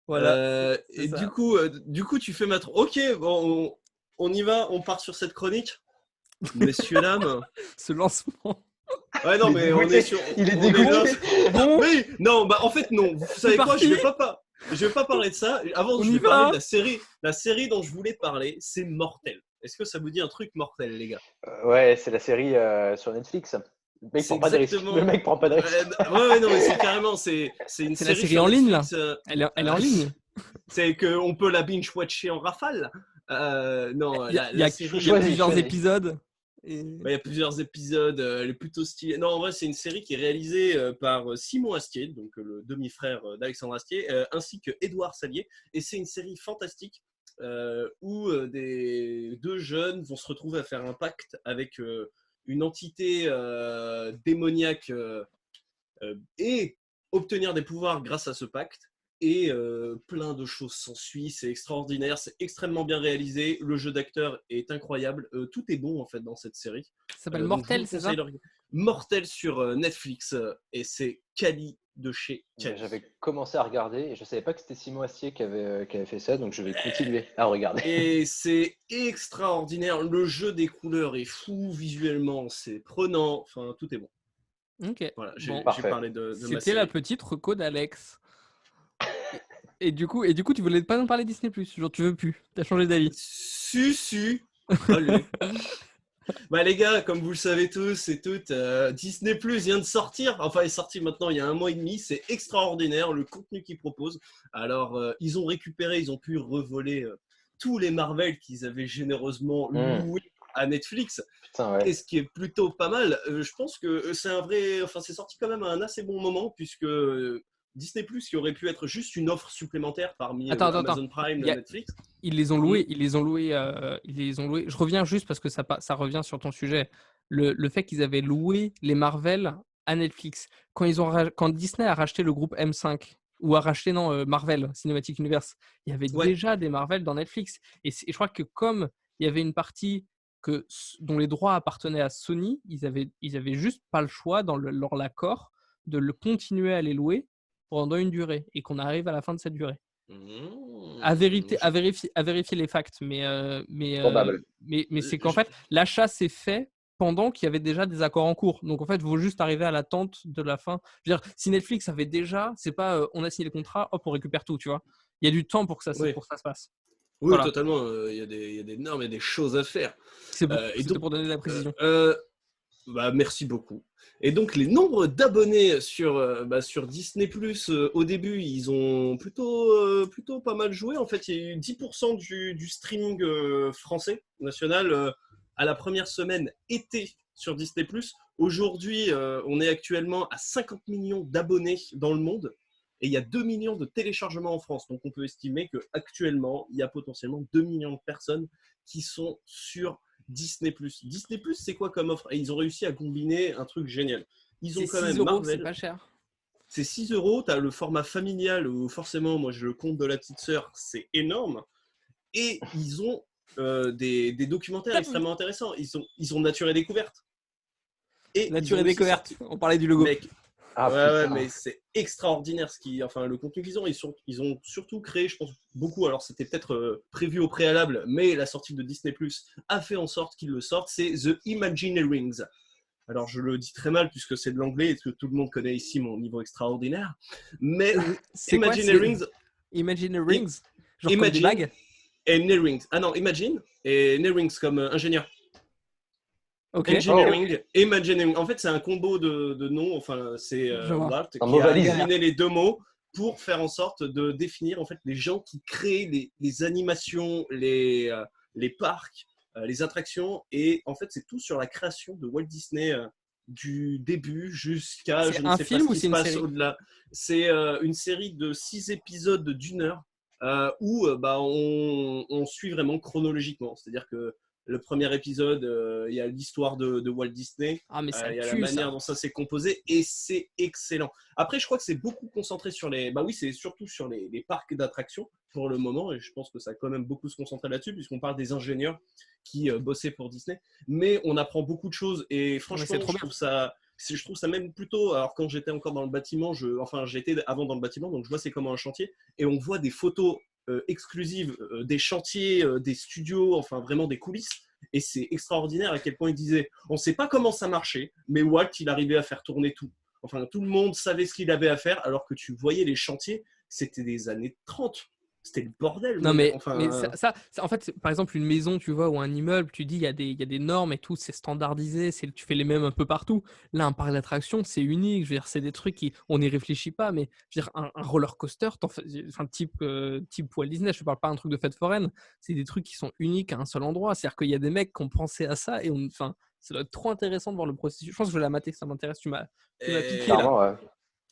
Voilà. Et du coup, tu fais Ok, bon, on y va, on part sur cette chronique. Messieurs, dames. Ce lancement. Ouais, non, mais on est sur. Il est dégoûté. Bon. Oui, non, bah en fait, non. Vous savez quoi, je vais pas parler de ça. Avant, je vais parler de la série dont je voulais parler, c'est Mortel. Est-ce que ça vous dit un truc Mortel, les gars? Ouais, c'est la série sur Netflix. Le mec prend pas de risque. Ouais, non, mais c'est carrément, c'est une série. La série en ligne, là. Elle est en ligne. C'est qu'on peut la binge-watcher en rafale. Non, il y a plusieurs épisodes. Il y a plusieurs épisodes, elle est plutôt stylée. Non, en vrai, c'est une série qui est réalisée par Simon Astier, donc le demi-frère d'Alexandre Astier, ainsi que Édouard Salier. Et c'est une série fantastique où deux jeunes vont se retrouver à faire un pacte avec une entité démoniaque et obtenir des pouvoirs grâce à ce pacte. Et plein de choses s'ensuivent, c'est extraordinaire, c'est extrêmement bien réalisé, le jeu d'acteur est incroyable, tout est bon en fait dans cette série. Ça s'appelle Mortel, c'est ça? Mortel sur Netflix, et c'est Cali de chez Cali. J'avais commencé à regarder et je savais pas que c'était Simon Astier qui avait fait ça, donc je vais continuer à regarder. Et c'est extraordinaire, le jeu des couleurs est fou, visuellement c'est prenant, enfin tout est bon. Ok, voilà, j'ai parlé de ma série. C'était la petite reco d'Alex. Et du coup, tu voulais pas nous parler Disney+, genre tu veux plus, t'as changé d'avis. Su. Allez. Bah les gars, comme vous le savez tous et toutes, Disney+ vient de sortir. Enfin, il est sorti maintenant il y a 1 mois et demi. C'est extraordinaire le contenu qu'ils proposent. Alors, ils ont pu revoler tous les Marvel qu'ils avaient généreusement loués à Netflix. Putain, ouais. Et ce qui est plutôt pas mal. Je pense que c'est c'est sorti quand même à un assez bon moment puisque Disney+, qui aurait pu être juste une offre supplémentaire parmi Amazon Prime, Netflix. Ils les ont loués. Je reviens juste parce que ça revient sur ton sujet. Le fait qu'ils avaient loué les Marvel à Netflix. Quand Disney a racheté le groupe M5, ou a racheté Marvel Cinematic Universe, il y avait déjà des Marvel dans Netflix. Et je crois que comme il y avait une partie dont les droits appartenaient à Sony, ils avaient juste pas le choix dans leur accord de le continuer à les louer pendant une durée et qu'on arrive à la fin de cette durée. À vérifier les facts, mais c'est qu'en fait l'achat s'est fait pendant qu'il y avait déjà des accords en cours. Donc en fait, il faut juste arriver à l'attente de la fin. Je veux dire, si Netflix avait déjà, c'est pas on a signé le contrat, hop, on récupère tout, tu vois. Il y a du temps pour que ça se passe. Oui, voilà. Totalement. Il y a des normes, il y a des choses à faire. C'était pour donner de la précision. Merci beaucoup. Et donc, les nombres d'abonnés sur Disney+, au début, ils ont plutôt pas mal joué. En fait, il y a eu 10% du streaming français, national, à la première semaine été sur Disney+. Aujourd'hui, on est actuellement à 50 millions d'abonnés dans le monde. Et il y a 2 millions de téléchargements en France. Donc, on peut estimer qu'actuellement, il y a potentiellement 2 millions de personnes qui sont sur Disney+. Disney+, c'est quoi comme offre? Et ils ont réussi à combiner un truc génial. Ils ont quand même Marvel. C'est pas cher. C'est 6 €. Tu as le format familial où forcément, moi, je le compte de la petite sœur, c'est énorme. Et ils ont des documentaires extrêmement intéressants. Ils ont Nature et Découverte. Nature et Découverte, on parlait du logo. Mec, ouais, mais c'est extraordinaire le contenu qu'ils ont. Ils ont surtout créé, je pense, beaucoup. Alors, c'était peut-être prévu au préalable, mais la sortie de Disney+ a fait en sorte qu'ils le sortent. C'est The Imagineerings. Alors, je le dis très mal puisque c'est de l'anglais et que tout le monde connaît ici mon niveau extraordinaire. Mais Imagineerings. Imagineerings genre comme des bagues et Nearings. Ah non, Imagine et Nearings comme ingénieur. Okay. Imagineering. En fait, c'est un combo de noms. Enfin, c'est Walt qui a combiné les deux mots pour faire en sorte de définir en fait les gens qui créent les animations, les parcs, les attractions. Et en fait, c'est tout sur la création de Walt Disney du début jusqu'à je ne sais pas ce qui se passe au-delà. C'est une série de 6 épisodes d'1 heure où on suit vraiment chronologiquement. C'est-à-dire que le premier épisode, il y a l'histoire de Walt Disney, Ah, mais ça il y a la tue, manière ça. dont ça s'est composé et c'est excellent. Après, je crois que c'est beaucoup concentré sur c'est surtout sur les parcs d'attractions pour le moment et je pense que ça a quand même beaucoup se concentrer là-dessus puisqu'on parle des ingénieurs qui bossaient pour Disney. Mais on apprend beaucoup de choses et franchement, je trouve ça même plutôt. Alors, quand j'étais encore dans le bâtiment, j'étais avant dans le bâtiment, donc je vois c'est comme un chantier et on voit des photos exclusives des chantiers, des studios, enfin vraiment des coulisses. Et c'est extraordinaire à quel point il disait on ne sait pas comment ça marchait, mais Walt, il arrivait à faire tourner tout. Enfin, tout le monde savait ce qu'il avait à faire, alors que tu voyais les chantiers, c'était des années 30. C'était le bordel. Non, mais Enfin, en fait, par exemple, une maison, tu vois, ou un immeuble, tu dis, il y a des normes et tout, c'est standardisé, tu fais les mêmes un peu partout. Là, un parc d'attractions, c'est unique. Je veux dire, c'est des trucs on n'y réfléchit pas, mais je veux dire, un roller coaster, type Walt Disney, je ne parle pas d'un truc de fête foraine, c'est des trucs qui sont uniques à un seul endroit. C'est-à-dire qu'il y a des mecs qui ont pensé à ça et ça doit être trop intéressant de voir le processus. Je pense que je vais la mater, ça m'intéresse. Tu m'as piqué là. Ouais.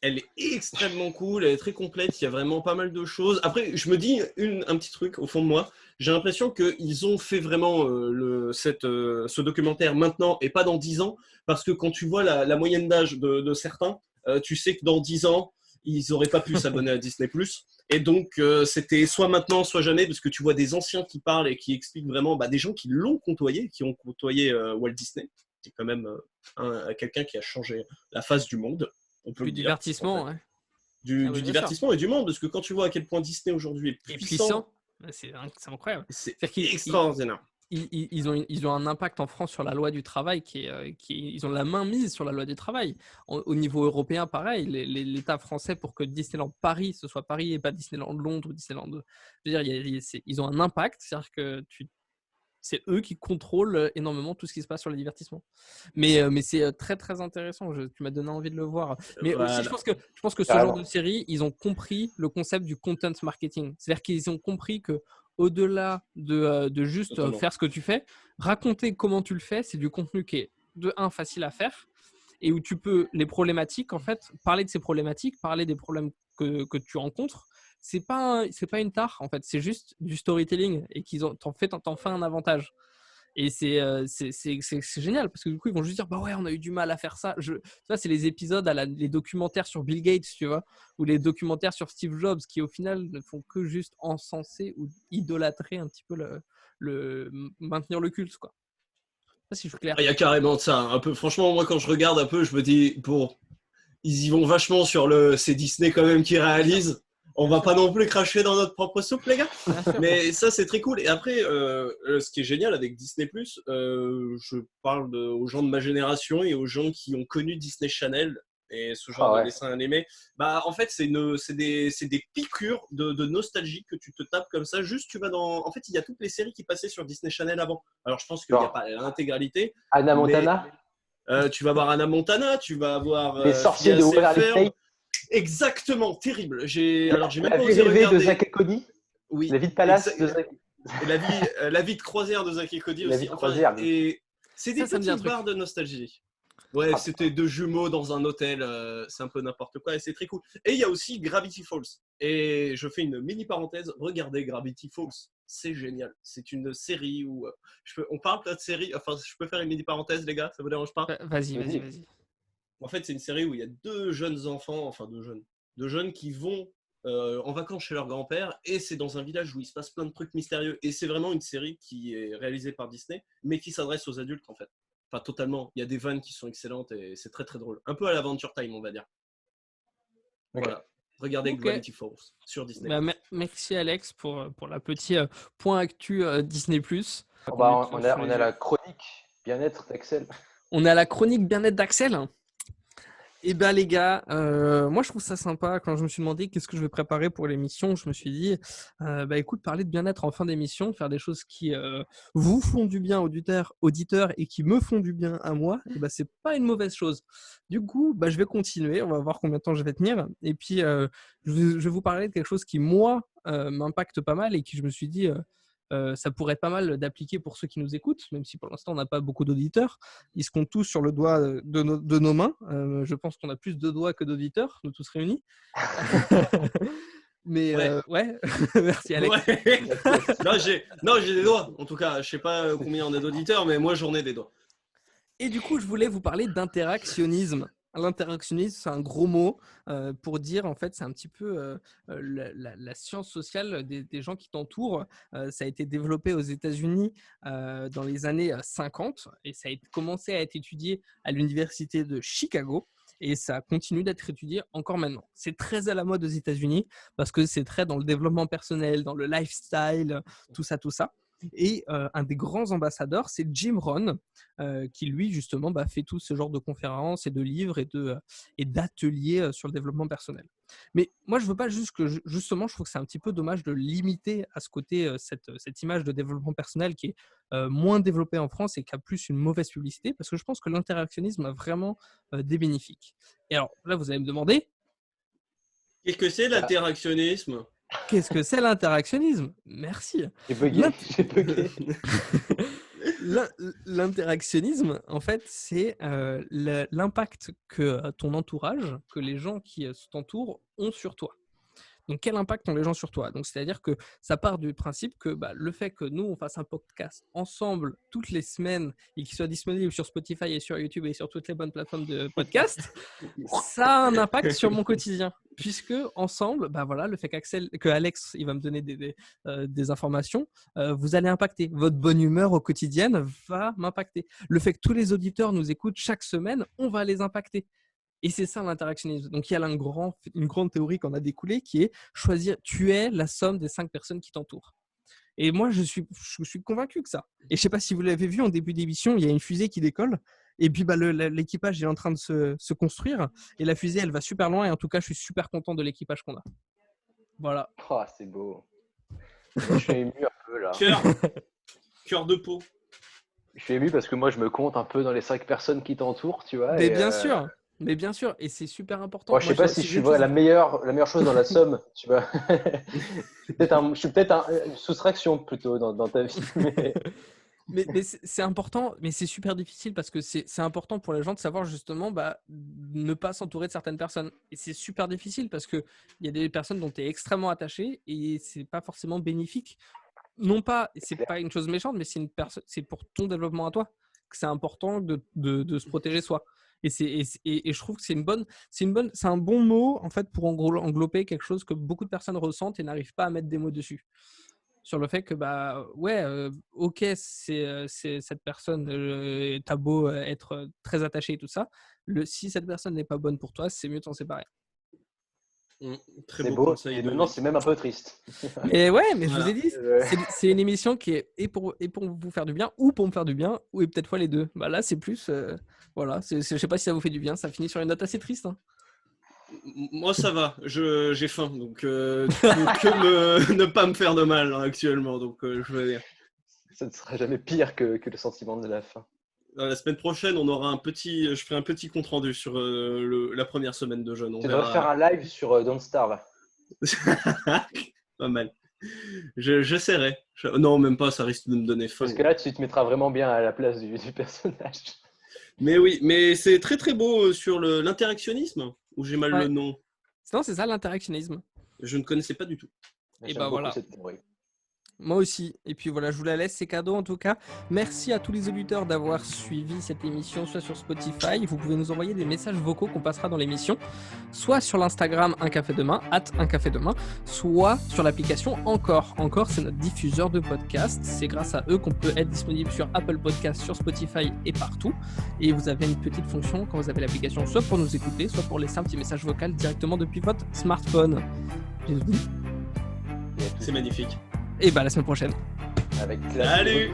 Elle est extrêmement cool, elle est très complète, il y a vraiment pas mal de choses. Après, je me dis un petit truc au fond de moi. J'ai l'impression qu'ils ont fait vraiment ce documentaire maintenant et pas dans 10 ans, parce que quand tu vois la moyenne d'âge de certains, tu sais que dans 10 ans, ils n'auraient pas pu s'abonner à Disney+. Et donc, c'était soit maintenant, soit jamais, parce que tu vois des anciens qui parlent et qui expliquent vraiment des gens qui l'ont côtoyé, qui ont côtoyé Walt Disney. C'est quand même quelqu'un qui a changé la face du monde. On peut Du le dire, divertissement, en fait. ouais. Du divertissement et du monde, parce que quand tu vois à quel point Disney aujourd'hui est puissant, c'est incroyable. c'est C'est-à-dire extraordinaire. ils ont un impact en France sur la loi du travail ils ont la main mise sur la loi du travail. Au niveau européen, pareil, l'État français, pour que Disneyland Paris, ce soit Paris et pas Disneyland Londres ou Disneyland. Je veux dire, ils ont un impact, c'est-à-dire que c'est eux qui contrôlent énormément tout ce qui se passe sur les divertissements. Mais c'est très très intéressant. Tu m'as donné envie de le voir. Mais aussi, je pense que ce genre de série, ils ont compris le concept du content marketing. C'est-à-dire qu'ils ont compris que au-delà de juste faire ce que tu fais, raconter comment tu le fais, c'est du contenu qui est de un facile à faire et où tu peux les problématiques, en fait, parler de ces problématiques, parler des problèmes que tu rencontres. C'est pas une tare en fait, c'est juste du storytelling et t'en fais un avantage. Et c'est génial parce que du coup ils vont juste dire bah ouais on a eu du mal à faire ça. Ça c'est les épisodes les documentaires sur Bill Gates, tu vois, ou les documentaires sur Steve Jobs qui au final ne font que juste encenser ou idolâtrer un petit peu maintenir le culte quoi. Ça si je suis clair. Il y a carrément de ça. Un peu, franchement, moi quand je regarde un peu, je me dis ils y vont vachement sur c'est Disney quand même qui réalise. On va pas non plus cracher dans notre propre soupe, les gars. Mais ça, c'est très cool. Et après, ce qui est génial avec Disney+, je parle aux gens de ma génération et aux gens qui ont connu Disney Channel et ce genre de dessin animé. En fait, c'est des piqûres de nostalgie que tu te tapes comme ça. Juste, tu vas dans. En fait, il y a toutes les séries qui passaient sur Disney Channel avant. Alors, je pense qu'il n'y a pas l'intégralité. Hannah Montana. Tu vas voir Hannah Montana, tu vas avoir. Les sorciers de Waverly Place. Exactement, terrible. Alors, j'ai même pas osé regarder. De Zack et Cody. Oui. La vie de palace de Zack. La vie de croisière de Zack et Cody aussi. La vie de croisière. Et c'est des petites barres de nostalgie. Ouais, c'était deux jumeaux dans un hôtel. C'est un peu n'importe quoi et c'est très cool. Et il y a aussi Gravity Falls. Et je fais une mini parenthèse. Regardez Gravity Falls. C'est génial. C'est une série où on parle pas de série. Enfin, je peux faire une mini parenthèse, les gars. Ça vous dérange pas? Vas-y. En fait, c'est une série où il y a deux jeunes enfants, enfin deux jeunes qui vont en vacances chez leur grand-père et c'est dans un village où il se passe plein de trucs mystérieux. Et c'est vraiment une série qui est réalisée par Disney, mais qui s'adresse aux adultes en fait. Enfin, totalement. Il y a des vannes qui sont excellentes et c'est très très drôle. Un peu à l'Adventure Time, on va dire. Okay. Voilà. Regardez Gravity Falls sur Disney. Merci Alex pour la petite point actu Disney+. On a la chronique bien-être d'Axel. On est à la chronique bien-être d'Axel. Eh bien les gars, moi je trouve ça sympa. Quand je me suis demandé qu'est-ce que je vais préparer pour l'émission, je me suis dit, écoute, parler de bien-être en fin d'émission, faire des choses qui vous font du bien auditeurs et qui me font du bien à moi, c'est pas une mauvaise chose. Du coup, je vais continuer, on va voir combien de temps je vais tenir. Et puis, je vais vous parler de quelque chose qui, moi, m'impacte pas mal et qui je me suis dit… ça pourrait être pas mal d'appliquer pour ceux qui nous écoutent, même si pour l'instant on n'a pas beaucoup d'auditeurs. Ils se comptent tous sur le doigt de nos mains. Je pense qu'on a plus de doigts que d'auditeurs, nous tous réunis. Mais ouais. Merci Alex. Ouais. Non, j'ai des doigts. En tout cas, je sais pas combien on a d'auditeurs, mais moi j'en ai des doigts. Et du coup, je voulais vous parler d'interactionnisme. L'interactionnisme, c'est un gros mot pour dire, en fait, c'est un petit peu la science sociale des gens qui t'entourent. Ça a été développé aux États-Unis dans les années 50 et ça a commencé à être étudié à l'université de Chicago. Et ça continue d'être étudié encore maintenant. C'est très à la mode aux États-Unis parce que c'est très dans le développement personnel, dans le lifestyle, tout ça. Et un des grands ambassadeurs, c'est Jim Rohn, qui lui, justement, fait tout ce genre de conférences et de livres et d'ateliers sur le développement personnel. Mais moi, je veux pas juste que, justement, je trouve que c'est un petit peu dommage de limiter à ce côté cette image de développement personnel qui est moins développée en France et qui a plus une mauvaise publicité, parce que je pense que l'interactionnisme a vraiment des bénéfices. Et alors, là, vous allez me demander… Qu'est-ce que c'est l'interactionnisme ? Qu'est-ce que c'est l'interactionnisme ? Merci. J'ai bugué. L'interactionnisme, en fait, c'est l'impact que ton entourage, que les gens qui t'entourent ont sur toi. Donc, quel impact ont les gens sur toi ? Donc, c'est-à-dire que ça part du principe que le fait que nous, on fasse un podcast ensemble toutes les semaines et qu'il soit disponible sur Spotify et sur YouTube et sur toutes les bonnes plateformes de podcast, ça a un impact sur mon quotidien. Puisque ensemble, le fait que Alex, il va me donner des informations, vous allez impacter. Votre bonne humeur au quotidien va m'impacter. Le fait que tous les auditeurs nous écoutent chaque semaine, on va les impacter. Et c'est ça l'interactionnisme. Donc, il y a une grande théorie qu'on a découlée qui est choisir, tu es la somme des 5 personnes qui t'entourent. Et moi, je suis convaincu que ça. Et je ne sais pas si vous l'avez vu en début d'émission, il y a une fusée qui décolle. Et puis, l'équipage est en train de se construire. Et la fusée, elle va super loin. Et en tout cas, je suis super content de l'équipage qu'on a. Voilà. Oh, c'est beau. Je suis ému un peu là. Cœur de peau. Je suis ému parce que moi, je me compte un peu dans les 5 personnes qui t'entourent, tu vois. Mais bien sûr. Mais bien sûr, et c'est super important. Moi, je sais pas si je suis la meilleure chose dans la somme, tu vois. Je suis peut-être une soustraction plutôt dans ta vie. Mais c'est important, mais c'est super difficile parce que c'est important pour les gens de savoir justement ne pas s'entourer de certaines personnes. Et c'est super difficile parce qu'il y a des personnes dont tu es extrêmement attaché et c'est pas forcément bénéfique. Non pas, c'est pas une chose méchante, mais c'est pour ton développement à toi que c'est important de se protéger soi. Et je trouve que c'est un bon mot en fait pour englober quelque chose que beaucoup de personnes ressentent et n'arrivent pas à mettre des mots dessus. Sur le fait que ok, c'est cette personne, t'as beau être très attaché et tout ça, si cette personne n'est pas bonne pour toi, c'est mieux de s'en séparer. Très beau. Et maintenant, c'est même un peu triste. Et ouais, mais voilà. Je vous ai dit, c'est une émission qui est et pour vous faire du bien ou pour me faire du bien, ou peut-être fois les deux. Là, c'est plus, voilà. Je sais pas si ça vous fait du bien. Ça finit sur une note assez triste. Hein. Moi, ça va. J'ai faim, donc ne pas me faire de mal actuellement. Donc, je vais dire. Ça ne sera jamais pire que le sentiment de la faim. La semaine prochaine, on aura je ferai un petit compte rendu sur la première semaine de jeûne. Tu devrais faire un live sur Don't Starve. Pas mal. J'essaierai. Non, même pas, ça risque de me donner faim. Parce que là, tu te mettras vraiment bien à la place du personnage. Mais oui, mais c'est très très beau sur l'interactionnisme, ou j'ai mal le nom. Non, c'est ça l'interactionnisme. Je ne connaissais pas du tout. Et voilà. Moi aussi. Et puis voilà, je vous la laisse, c'est cadeau en tout cas. Merci à tous les auditeurs d'avoir suivi cette émission, soit sur Spotify. Vous pouvez nous envoyer des messages vocaux qu'on passera dans l'émission, soit sur l'Instagram Un Café Demain, @uncafedemain, soit sur l'application Encore. Encore, c'est notre diffuseur de podcasts. C'est grâce à eux qu'on peut être disponible sur Apple Podcasts, sur Spotify et partout. Et vous avez une petite fonction quand vous avez l'application, soit pour nous écouter, soit pour laisser un petit message vocal directement depuis votre smartphone. C'est magnifique. Et la semaine prochaine. Avec classe. Salut.